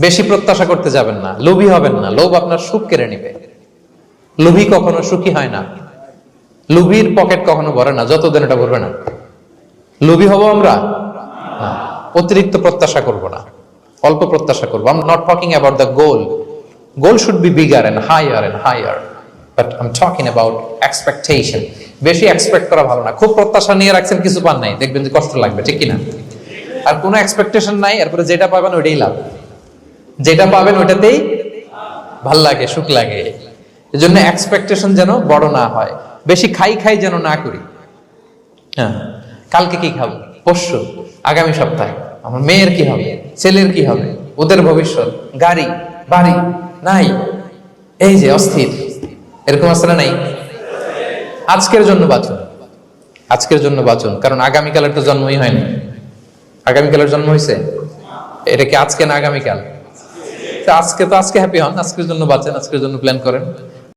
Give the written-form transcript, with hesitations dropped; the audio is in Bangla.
বেশি প্রত্যাশা করতে যাবেন না, লোভী হবেন না। লোভ আপনার সুখ কেড়ে নিবে। লোভী কখনো সুখী হয় না। লোভীর পকেট কখনো ভরে না যতদিন এটা ভরবে না। লোভী হব আমরা না। অতিরিক্ত প্রত্যাশা করব না, অল্প প্রত্যাশা করবো। I'm not talking about the goal. Goal should be bigger and higher. But I'm talking about expectation. বেশি এক্সপেক্ট করা ভালো না। খুব প্রত্যাশা নিয়ে রাখছেন, কিছু পান নাই, দেখবেন যে কষ্ট লাগবে, ঠিক কিনা? আর কোনো এক্সপেকটেশন নাই, এরপরে যেটা পাবেন ওইটাই লাভ। যেটা পাবেন ওইটাতেই ভাল লাগে, সুখ লাগে। এজন্য এক্সপেকটেশন যেন বড় না হয়। বেশি খাই যেন না করি। হ্যাঁ, কালকে কি খাবো, পরশু, আগামী সপ্তাহে আমার মেয়ের কি হবে, ছেলের কি হবে, ওদের ভবিষ্যৎ, গাড়ি বাড়ি নাই, এই যে অস্থির, এরকম আসলে নাই। আজকের জন্য বাঁচুন, আজকের জন্য বাঁচুন, কারণ আগামীকালের তো জন্মই হয়নি। আগামীকালের জন্ম হয়েছে, এটা কি আজকে না আগামীকাল? আজকে হ্যাপি হন, আজকের জন্য বাঁচেন, আজকের জন্য প্ল্যান করেন।